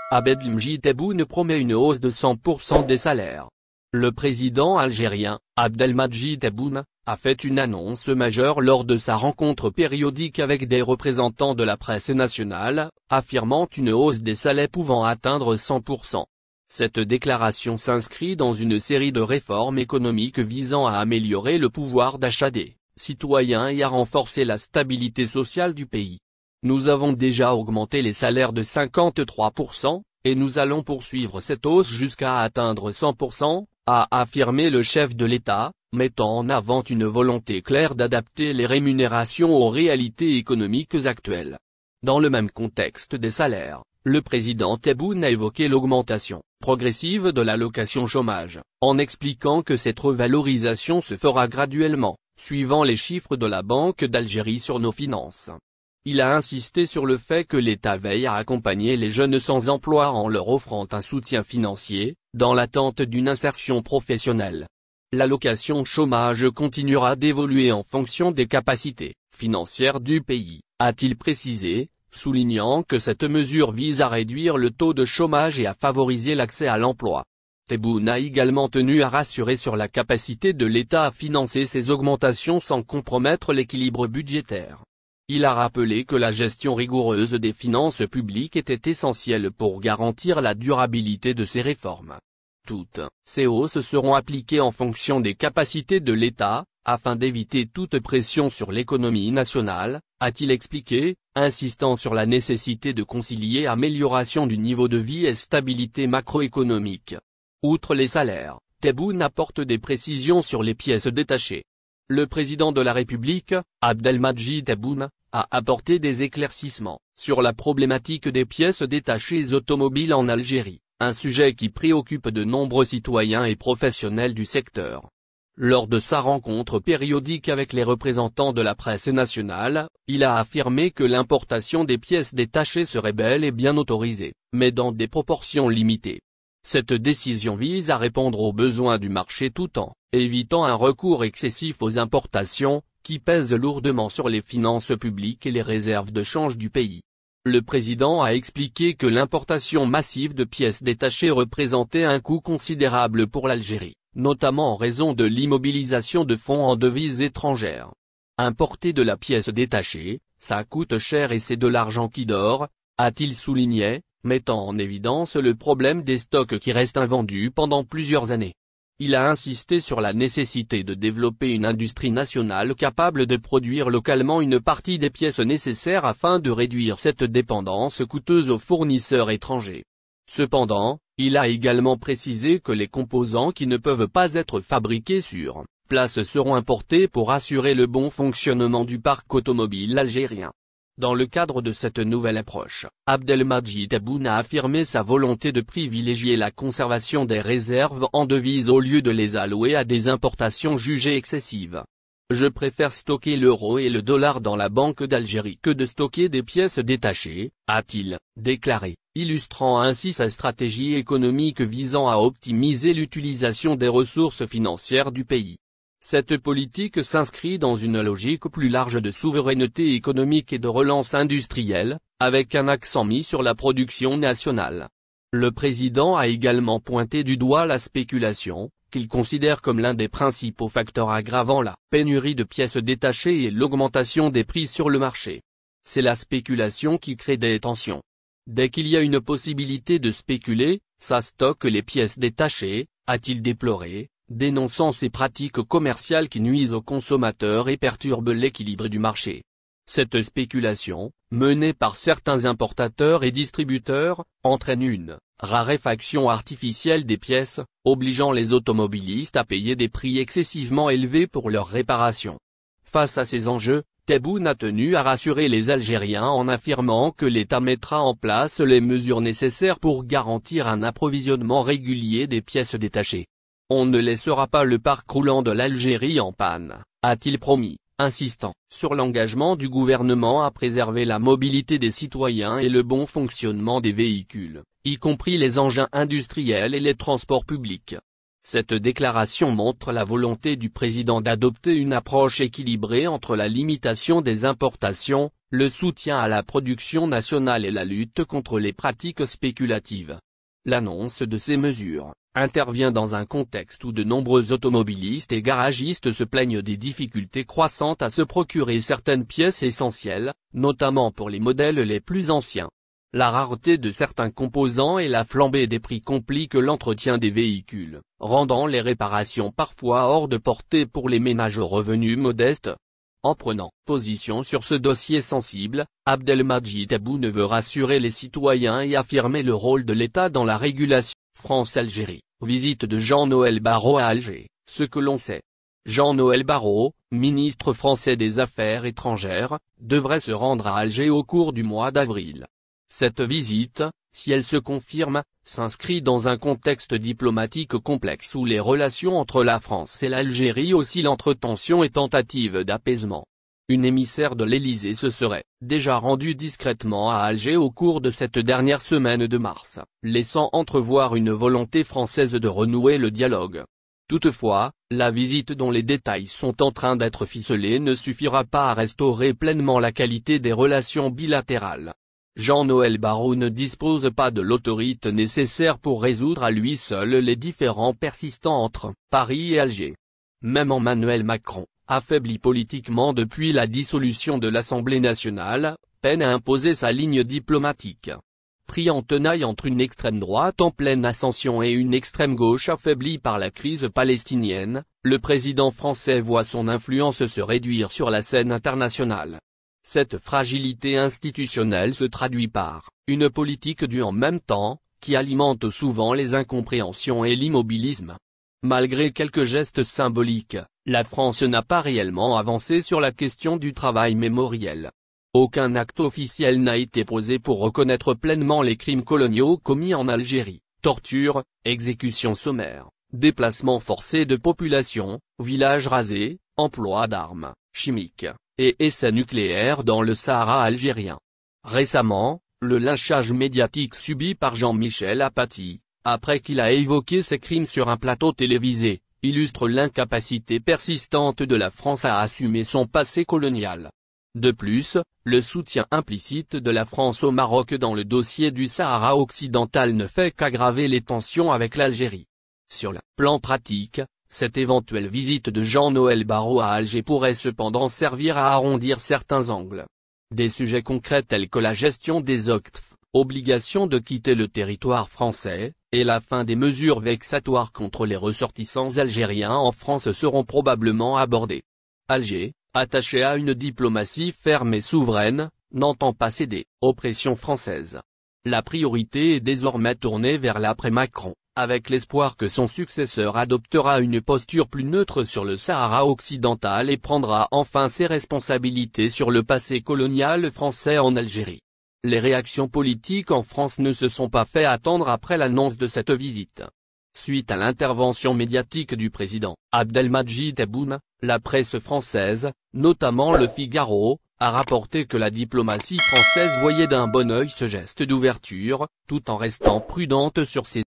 Abdelmadjid Tebboune promet une hausse de 100% des salaires. Le président algérien, Abdelmadjid Tebboune, a fait une annonce majeure lors de sa rencontre périodique avec des représentants de la presse nationale, affirmant une hausse des salaires pouvant atteindre 100%. Cette déclaration s'inscrit dans une série de réformes économiques visant à améliorer le pouvoir d'achat des citoyens et à renforcer la stabilité sociale du pays. Nous avons déjà augmenté les salaires de 53%, et nous allons poursuivre cette hausse jusqu'à atteindre 100%, a affirmé le chef de l'État, mettant en avant une volonté claire d'adapter les rémunérations aux réalités économiques actuelles. Dans le même contexte des salaires, le président Tebboune a évoqué l'augmentation progressive de l'allocation chômage, en expliquant que cette revalorisation se fera graduellement, suivant les chiffres de la Banque d'Algérie sur nos finances. Il a insisté sur le fait que l'État veille à accompagner les jeunes sans emploi en leur offrant un soutien financier, dans l'attente d'une insertion professionnelle. L'allocation chômage continuera d'évoluer en fonction des capacités financières du pays, a-t-il précisé, soulignant que cette mesure vise à réduire le taux de chômage et à favoriser l'accès à l'emploi. Tebboune a également tenu à rassurer sur la capacité de l'État à financer ces augmentations sans compromettre l'équilibre budgétaire. Il a rappelé que la gestion rigoureuse des finances publiques était essentielle pour garantir la durabilité de ces réformes. Toutes ces hausses seront appliquées en fonction des capacités de l'État, afin d'éviter toute pression sur l'économie nationale, a-t-il expliqué, insistant sur la nécessité de concilier amélioration du niveau de vie et stabilité macroéconomique. Outre les salaires, Tebboune apporte des précisions sur les pièces détachées. Le président de la République, Abdelmadjid Tebboune, a apporté des éclaircissements sur la problématique des pièces détachées automobiles en Algérie, un sujet qui préoccupe de nombreux citoyens et professionnels du secteur. Lors de sa rencontre périodique avec les représentants de la presse nationale, il a affirmé que l'importation des pièces détachées serait bel et bien autorisée, mais dans des proportions limitées. Cette décision vise à répondre aux besoins du marché tout en évitant un recours excessif aux importations, qui pèsent lourdement sur les finances publiques et les réserves de change du pays. Le président a expliqué que l'importation massive de pièces détachées représentait un coût considérable pour l'Algérie, notamment en raison de l'immobilisation de fonds en devises étrangères. Importer de la pièce détachée, ça coûte cher et c'est de l'argent qui dort, a-t-il souligné, mettant en évidence le problème des stocks qui restent invendus pendant plusieurs années. Il a insisté sur la nécessité de développer une industrie nationale capable de produire localement une partie des pièces nécessaires afin de réduire cette dépendance coûteuse aux fournisseurs étrangers. Cependant, il a également précisé que les composants qui ne peuvent pas être fabriqués sur place seront importés pour assurer le bon fonctionnement du parc automobile algérien. Dans le cadre de cette nouvelle approche, Abdelmadjid Tebboune a affirmé sa volonté de privilégier la conservation des réserves en devises au lieu de les allouer à des importations jugées excessives. Je préfère stocker l'euro et le dollar dans la Banque d'Algérie que de stocker des pièces détachées, a-t-il déclaré, illustrant ainsi sa stratégie économique visant à optimiser l'utilisation des ressources financières du pays. Cette politique s'inscrit dans une logique plus large de souveraineté économique et de relance industrielle, avec un accent mis sur la production nationale. Le président a également pointé du doigt la spéculation, qu'il considère comme l'un des principaux facteurs aggravant la pénurie de pièces détachées et l'augmentation des prix sur le marché. C'est la spéculation qui crée des tensions. Dès qu'il y a une possibilité de spéculer, ça stocke les pièces détachées, a-t-il déploré, dénonçant ces pratiques commerciales qui nuisent aux consommateurs et perturbent l'équilibre du marché. Cette spéculation, menée par certains importateurs et distributeurs, entraîne une raréfaction artificielle des pièces, obligeant les automobilistes à payer des prix excessivement élevés pour leur réparation. Face à ces enjeux, Tebboune a tenu à rassurer les Algériens en affirmant que l'État mettra en place les mesures nécessaires pour garantir un approvisionnement régulier des pièces détachées. On ne laissera pas le parc roulant de l'Algérie en panne, a-t-il promis, insistant sur l'engagement du gouvernement à préserver la mobilité des citoyens et le bon fonctionnement des véhicules, y compris les engins industriels et les transports publics. Cette déclaration montre la volonté du président d'adopter une approche équilibrée entre la limitation des importations, le soutien à la production nationale et la lutte contre les pratiques spéculatives. L'annonce de ces mesures intervient dans un contexte où de nombreux automobilistes et garagistes se plaignent des difficultés croissantes à se procurer certaines pièces essentielles, notamment pour les modèles les plus anciens. La rareté de certains composants et la flambée des prix compliquent l'entretien des véhicules, rendant les réparations parfois hors de portée pour les ménages aux revenus modestes. En prenant position sur ce dossier sensible, Abdelmadjid Tebboune veut rassurer les citoyens et affirmer le rôle de l'État dans la régulation. France-Algérie, visite de Jean-Noël Barrot à Alger, ce que l'on sait. Jean-Noël Barrot, ministre français des Affaires étrangères, devrait se rendre à Alger au cours du mois d'avril. Cette visite, si elle se confirme, s'inscrit dans un contexte diplomatique complexe où les relations entre la France et l'Algérie oscillent entre tensions et tentatives d'apaisement. Une émissaire de l'Élysée se serait déjà rendue discrètement à Alger au cours de cette dernière semaine de mars, laissant entrevoir une volonté française de renouer le dialogue. Toutefois, la visite dont les détails sont en train d'être ficelés ne suffira pas à restaurer pleinement la qualité des relations bilatérales. Jean-Noël Barrot ne dispose pas de l'autorité nécessaire pour résoudre à lui seul les différends persistants entre Paris et Alger. Même Emmanuel Macron, affaibli politiquement depuis la dissolution de l'Assemblée nationale, peine à imposer sa ligne diplomatique. Pris en tenaille entre une extrême droite en pleine ascension et une extrême gauche affaiblie par la crise palestinienne, le président français voit son influence se réduire sur la scène internationale. Cette fragilité institutionnelle se traduit par une politique du en même temps, qui alimente souvent les incompréhensions et l'immobilisme. Malgré quelques gestes symboliques, la France n'a pas réellement avancé sur la question du travail mémoriel. Aucun acte officiel n'a été posé pour reconnaître pleinement les crimes coloniaux commis en Algérie, torture, exécutions sommaires, déplacements forcés de population, villages rasés, emploi d'armes chimiques, et essais nucléaires dans le Sahara algérien. Récemment, le lynchage médiatique subi par Jean-Michel Apathy, après qu'il a évoqué ces crimes sur un plateau télévisé, illustre l'incapacité persistante de la France à assumer son passé colonial. De plus, le soutien implicite de la France au Maroc dans le dossier du Sahara occidental ne fait qu'aggraver les tensions avec l'Algérie. Sur le plan pratique, cette éventuelle visite de Jean-Noël Barrot à Alger pourrait cependant servir à arrondir certains angles. Des sujets concrets tels que la gestion des OQTF, obligation de quitter le territoire français, et la fin des mesures vexatoires contre les ressortissants algériens en France seront probablement abordés. Alger, attaché à une diplomatie ferme et souveraine, n'entend pas céder aux pressions françaises. La priorité est désormais tournée vers l'après-Macron, avec l'espoir que son successeur adoptera une posture plus neutre sur le Sahara occidental et prendra enfin ses responsabilités sur le passé colonial français en Algérie. Les réactions politiques en France ne se sont pas fait attendre après l'annonce de cette visite. Suite à l'intervention médiatique du président Abdelmadjid Tebboune, la presse française, notamment Le Figaro, a rapporté que la diplomatie française voyait d'un bon œil ce geste d'ouverture, tout en restant prudente sur ses